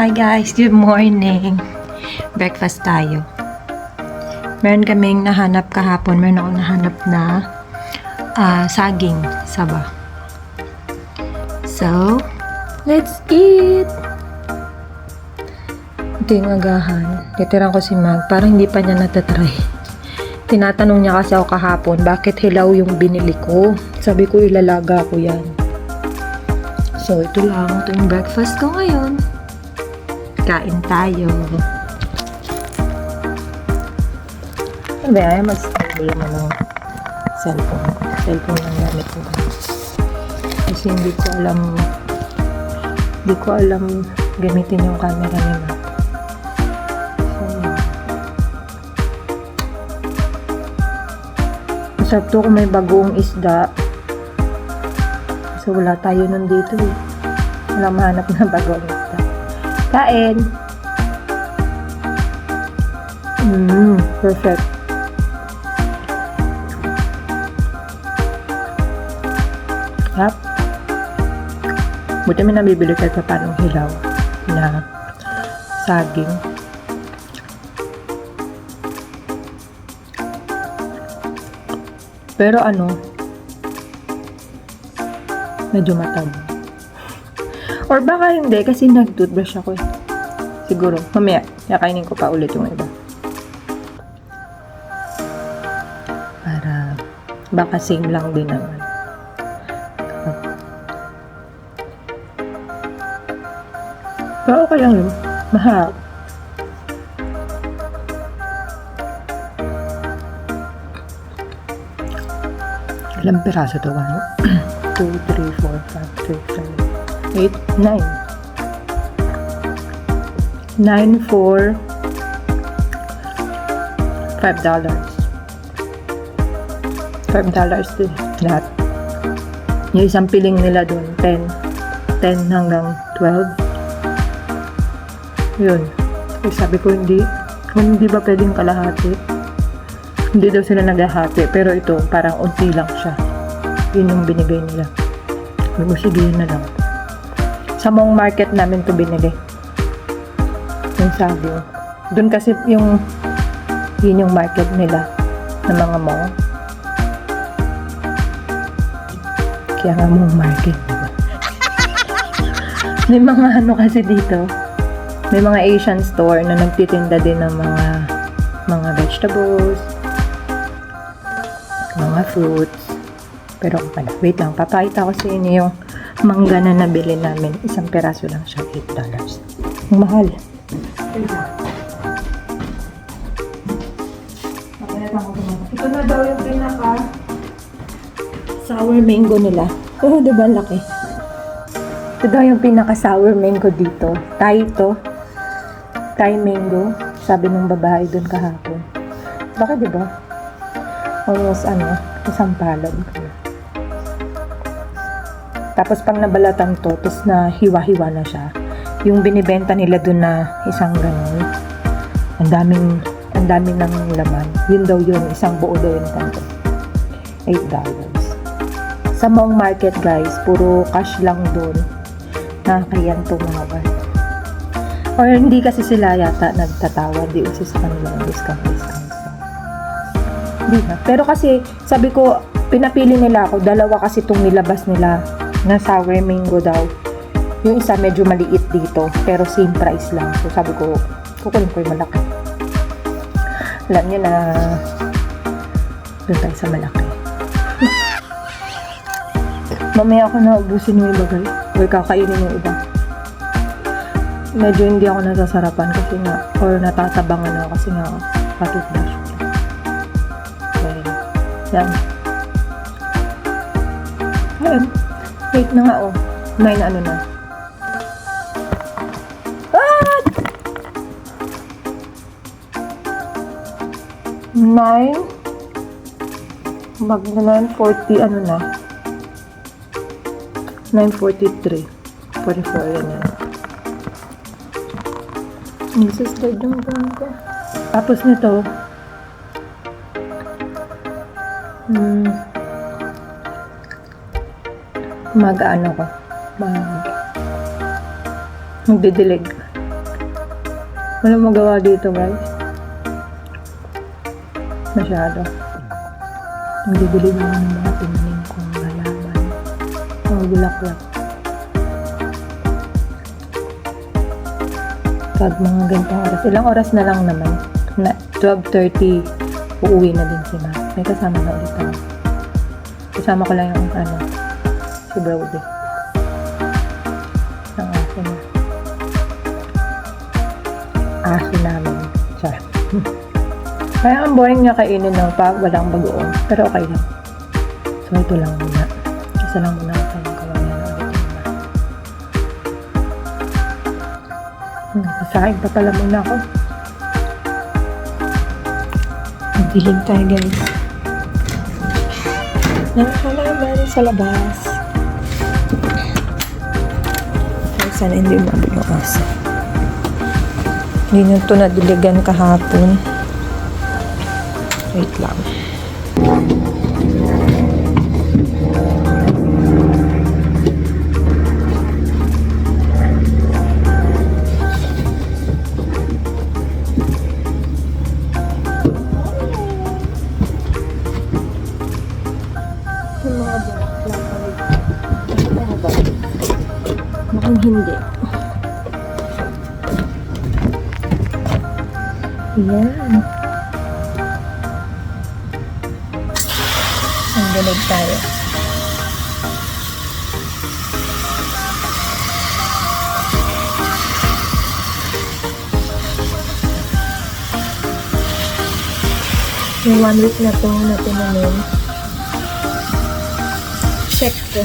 Hi guys, good morning. Breakfast tayo. Meron kaming nahanap kahapon. Meron akong nahanap na saging saba. So, let's eat! Ito yung agahan. Titiran ko si Mag. Parang hindi pa niya natatry. Tinatanong niya kasi ako kahapon, bakit hilaw yung binili ko? Sabi ko, ilalaga ko yan. So, ito lang. Ito yung breakfast ko ngayon. Kain tayo. Sabi, ay mag-study mo ng cellphone. Cellphone lang gamit ko. Kasi hindi ko alam gamitin yung camera nila. Masarap to kung may bagoong isda. So, wala tayo nun dito eh. Wala mahanap na bagoong isda. Kain! Perfect. Yap. Buti may nabibili ka sa panong hilaw na saging. Pero medyo matag. Or baka hindi kasi nag-toothbrush ako eh. Siguro, mamaya, kakainin ko pa ulit yung iba. Para, baka same lang din naman. Pero okay lang yun. Mahal. Ilang piraso to? 1, 2, 3, 4, 5, 6, 7, 8, 9. 9 for $5. $5 din lahat. Yung isang piling nila dun, 10 hanggang 12. Yun. Sabi ko, hindi ba pwedeng kalahati? Hindi daw sila naghahati, pero ito parang unti lang siya. Yun yung binigay nila. Sige, yun na lang. Sa Mong Market namin to binili. Yung saging. Doon kasi yun yung market nila ng mga mall. Kaya nga Mong Market, diba? May mga kasi dito. May mga Asian store na nagtitinda din ng mga vegetables, mga fruits. Pero pala, wait lang, papakita ko sa inyo yung mangga na nabili namin. Isang peraso lang siya, $8. Ang mahal. Ito na daw yung pinaka sour mango nila. Oh, diba laki? Ito daw yung pinaka sour mango dito. Thai to. Thai mango. Sabi ng babae dun kahapon. Baka diba? Almost isang palad. Tapos pang nabalatan to, tapos na hiwa-hiwa na siya. Yung binibenta nila dun na isang ganun. Ang dami ng laman. Yun daw yun, isang buo daw yun kanto. $8. Sa Mong Market guys, puro cash lang dun. Nakakayan to mga ba. Or hindi kasi sila yata nagtatawa. Di uso sa kanila ng discount. Hindi na. Pero kasi, sabi ko, pinapili nila ako. Dalawa kasi itong nilabas nila na sour mango daw. Yung isa medyo maliit dito, pero same price lang. So sabi ko, kukunin ko yung malaki. Alam niyo na doon tayo sa malaki. Mamaya ako na ubusin yung iba guys. Or kakainin yung iba. Medyo hindi ako nasasarapan kasi nga, or natatabangan ako kasi nga patutbrush. Okay. Yan. Ayan. Wait na nga 9 na. What? 9 magna 9:40 na 9:43 44 yan. Nasa-slide yung bangko. Tapos nito mag-ano ko, magdidilig. Walang magawa dito, guys. Masyado. Nagbibili na ako ng mga tinanim kong halaman. Mga bulaklak. Pag mga ganitong oras. Ilang oras na lang naman. 12:30, uuwi na din sila. May kasama na ulit ako. Kasama ko lang yung si Brody. Ang aso na. Aso namin. Charot. Kaya ang boring niya kainin ng walang bagoong. Pero okay lang. So ito lang muna. Isa lang muna ako ng kawalan na ulit muna. Sasahin pa pala muna ako. Magdilim tayo, guys. Nakakalaman sa labas. Sana hindi mabing ang aso. Hindi nyo ito nadiligan kahapon. Wait lang. Mukhang hindi. Yan. Ang galig tayo. Yung 1 week na ito na tinanim. Check ko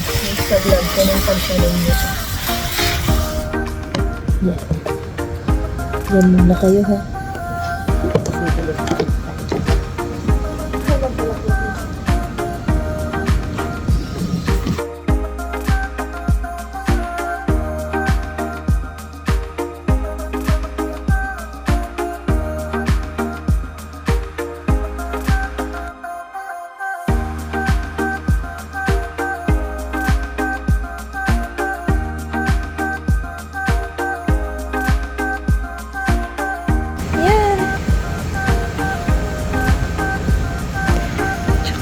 sa vlog ko ng pagtanim nito. Yan. Yan muna kayo, ha.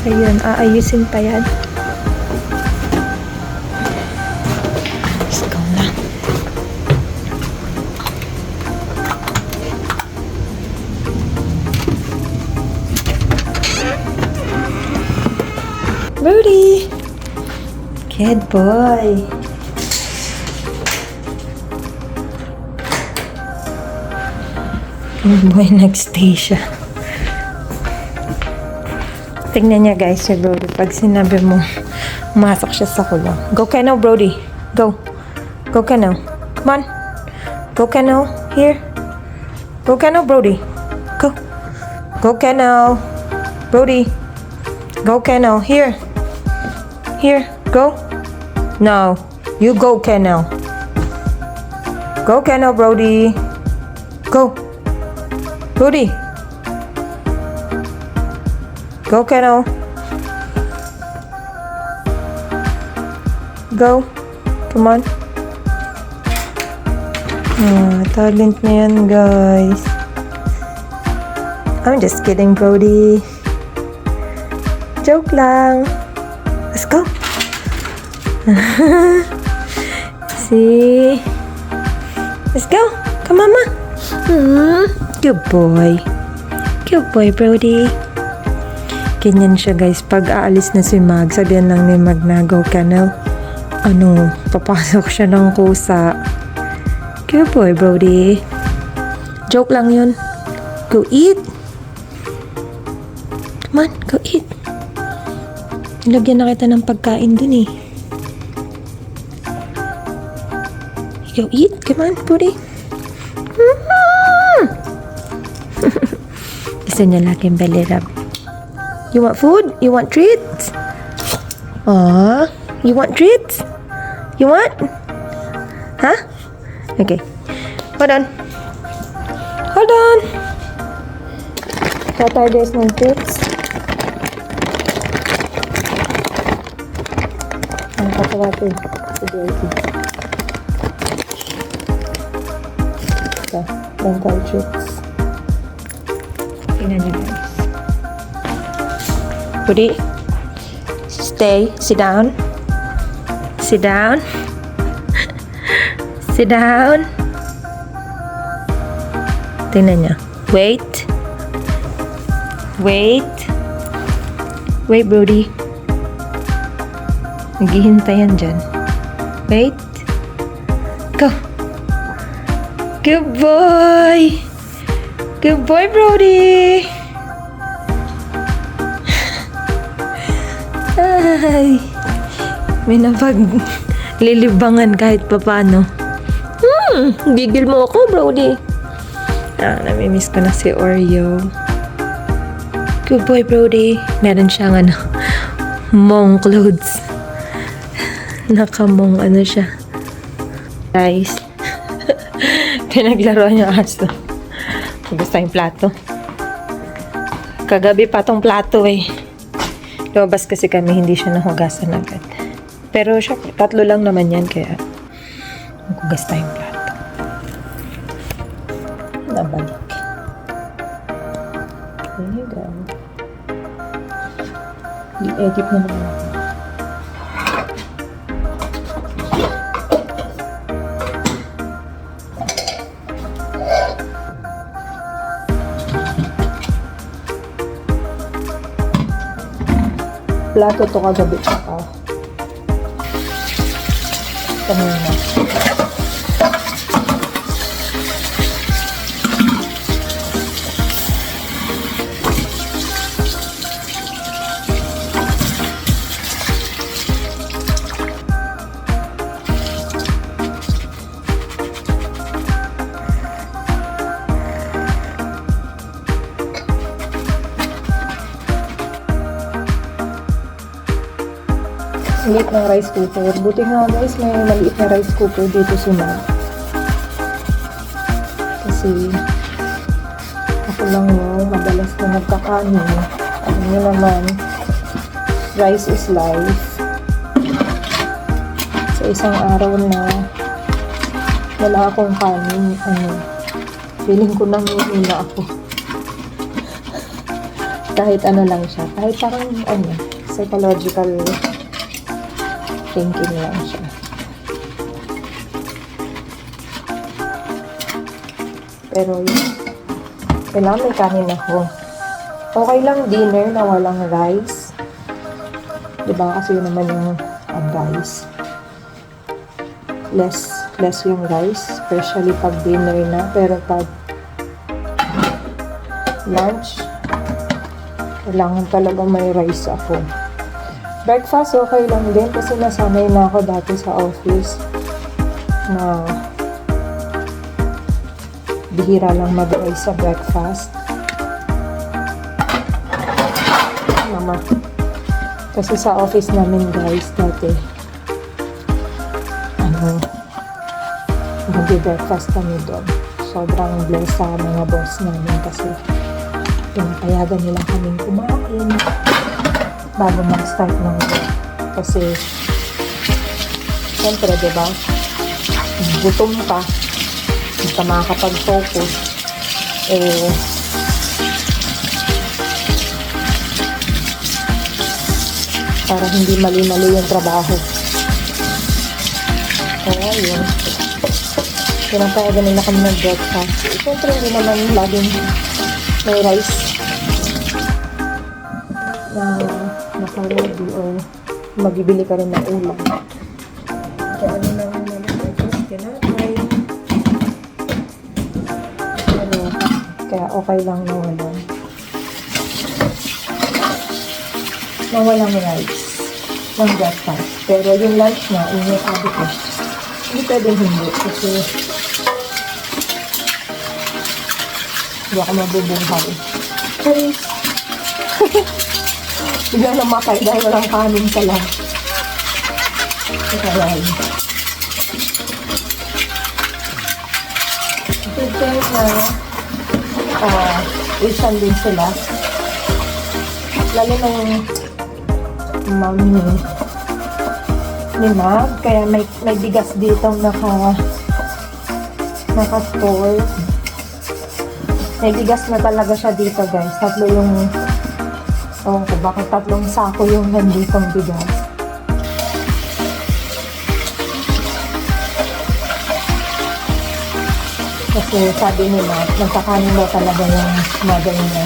Ayan, aayusin pa yan. Let's go na. Rudy! Good boy! Good boy, nagstay siya. Tingnan niya, guys, si Brody. Pag sinabi mo, umasok siya sa kulong. Go ka now, Brody. Go. Go ka now. Come on. Go ka now. Here. Go ka now, Brody. Go. Go ka now. Brody. Go ka now. Here. Here. Go. No. You go ka now. Go ka now, Brody. Go. Brody. Go, kiddo. Go. Come on. Talent na yan, guys. I'm just kidding, Brody. Joke lang. Let's go. See? Let's go. Come on, Ma. Good boy. Good boy, Brody. Ganyan siya, guys. Pag aalis na si Mag, sabihan lang ni Mag na, go ka na. Papasok siya ng kusa. Good boy, Brody. Joke lang yun. Go eat. Come on, go eat. Nilagyan na kita ng pagkain dun eh. Go eat. Come on, Brody. Gusto niya laking belly rub. You want food? You want treats? Aww. You want treats? You want? Huh? Okay. Hold on. Hold on. Tatar guys ng treats. Ang katawatin. Si Daisy. Ito. Mental tricks. Tingnan niyo guys. Rudy, stay. Sit down. Sit down. Sit down. Tingnan niya. Wait. Wait. Wait, Brody. Naghihintay yan dyan. Wait. Go. Good boy. Good boy, Brody. Ay. May napaglilibangan kahit papano. Gigil mo ako, Brody. Namimiss ko na si Oreo. Good boy, Brody. Meron siyang mong clothes. Nakamong siya. Guys. Pinaglaro niya aso. Gusto yung plato. Kagabi pa tong plato eh. Lumabas kasi kami, hindi siya nahugasan agad. Pero siya, 3 lang naman yan, kaya maghugas tayong plato. Nabalik. There you go. I-edit na naman ako. Plato to kagabi tsaka kanina. Maliit ng rice cooker. Buti nga guys, may maliit na rice cooker dito sa Mag. Kasi ako lang yung madalas na nagkakanin. Alam niyo naman, rice is life. Sa isang araw na wala akong kanin, feeling ko nang hihina ako. Kahit lang siya. Kahit parang psychological thinking lang siya. Pero yun, kailangan may kanin ako. Okay lang dinner na walang rice. Diba? Kasi yun naman yung rice. Less yung rice. Especially pag dinner na. Pero pag lunch, kailangan talaga may rice ako. Breakfast, okay lang din kasi nasanay na ako dati sa office na bihira lang mag-rice sa breakfast. Mama. Kasi sa office namin guys dati, mag-breakfast kami doon. Sobrang blessed sa mga boss namin kasi pinapayagan nila kaming kumain bago mag-start ng work. Kasi, siyempre, diba? Gutom ka. Hindi ka makakapag-focus. Para hindi mali-mali yung trabaho. Kaya yun. Pinapayagan nila kami ng breakfast. Siyempre, hindi naman laging may rice na naka-ready or magbibili ka rin ng ulam. Kaya naman breakfast kinatay. Kaya okay lang na walang rice ng breakfast. Pero yung lunch na, yung sabi ko, hindi pwedeng hindi kasi hindi ako mabubuhay. Guys, bigla namatay dahil walang kanin sa lang. Kaya yun. I think na isan din sila. Lalo ng mami ni Mag. Kaya may bigas dito naka-store. May bigas na talaga siya dito, guys. Tatlo yung, ewan ko, bakit 3 sako yung nanditong bigas. Kasi sabi nila, nagkakanin daw talaga yung mother niya.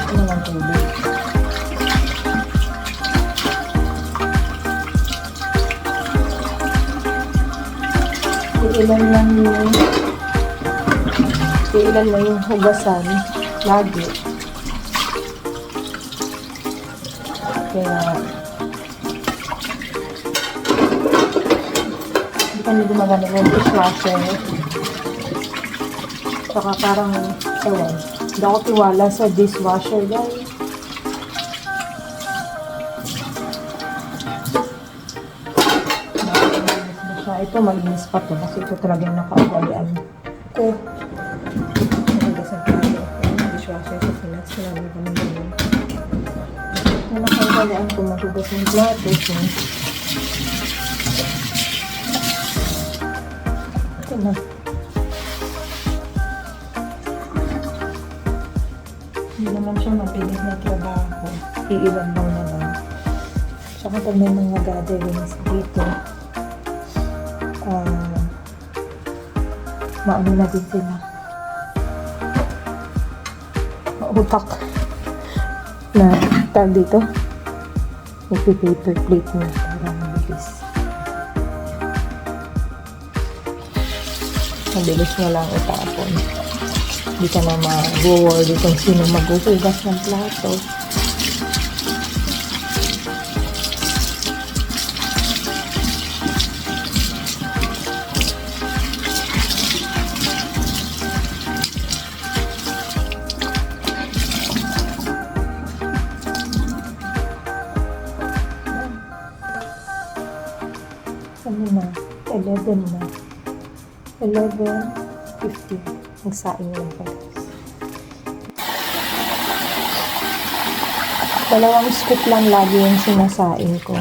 Ano lang tubig? Iilan lang yung hugasan lagi. Kaya hindi kami gumagamit ng dishwasher. Saka parang ewan, hindi ako tiwala sa dishwasher, guys. Ito malinis pa to kasi ito talagang nakaugalian ko. Nagasan ko ito. Dishwasher sa Pinas. Wala na kami ganyan. Ito nakaugalian ko magugas ng platos. Ito na. Hindi naman siya mabilis na trabaho. Iiwan lang naman. Saka pag may mga gatherings dito, maano na din sila. Mautak na tag dito. Nagpi-paper plate na para mabilis. Mabilis na lang itapon. Hindi ka na mag-worry kung sino maghuhugas ng plato. Ano na? 11 na. 11:50. Magsaing lang pa. 2 scoop lang lagi yung sinasaing ko.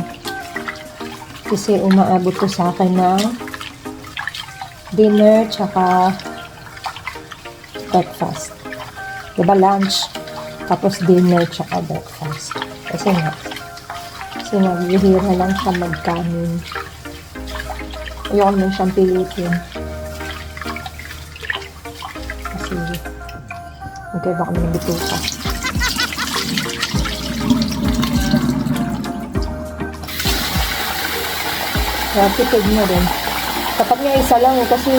Kasi umaabot ko sa akin ng dinner tsaka breakfast. Diba lunch? Tapos dinner tsaka breakfast. Kasi nagbihira lang siya magkanin. Ayoko naman siyang pilitin. Kasi magkaiba kami ng bituka. Kaya tipid na rin. Dapat nga isa lang kasi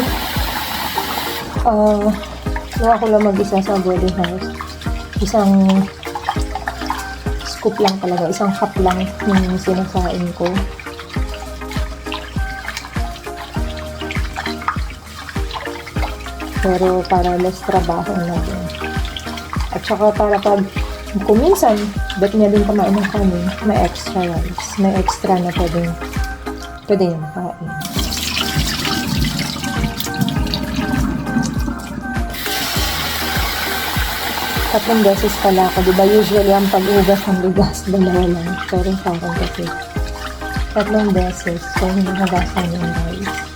nung ako lang mag-isa sa boarding house. Isang scoop lang talaga. Isang cup lang yung sinasain ko. Pero para less trabaho na din. At saka para pag kung minsan, ba't niya din kumain ng kanin, may extra rice. May extra na pwede yung kain. Tatlong beses pala ako. Diba usually ang pag-ugas ng bigas, 2 lang. Pero sa akin kasi 3 beses. So, hinuhugasan yung rice.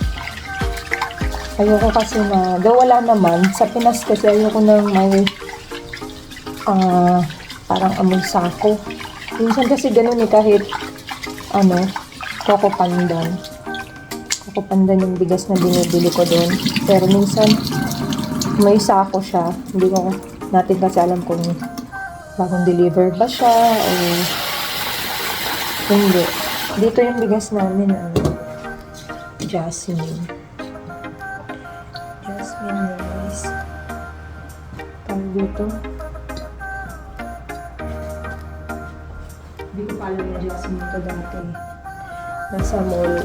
Ayoko kasi na, wala naman, sa Pinas kasi ayoko nang may parang amoy sako. Minsan kasi ganun kahit Coco Pandan. Coco Pandan yung bigas na binibili ko doon. Pero minsan, may sako siya. Hindi ko natin kasi alam kung bagong deliver ba siya o hindi. Dito yung bigas namin, Jasmine rice. Tawag dito. Hindi ko pa alam yung Jasmine ko dati. Nasa mall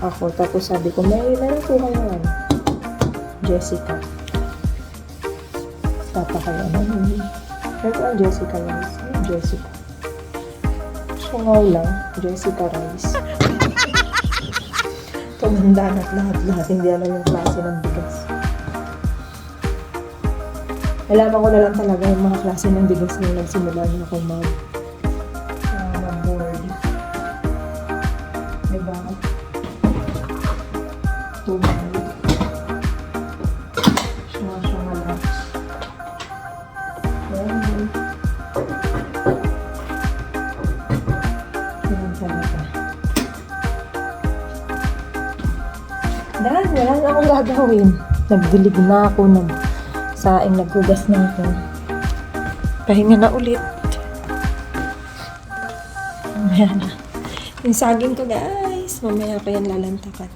ako. Tapos sabi ko, meron po kayo Jessica. Papakayo naman. Meron ang Jessica rice. Jessica. Sungaw lang. Jessica rice. Tumanda na lahat-lahat. Hindi alam yung klase ng bigas. Alaman ko na lang talaga yung mga klase ng bigas na nagsimula na ako mag-boarding. Dahil wala na akong gagawin. Nagdilig na ako, nagsaing, naghugas na ako. Pahinga na ulit. Mamaya na. Yung saging ko guys, mamaya ko yan lalantakan.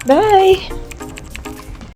Bye!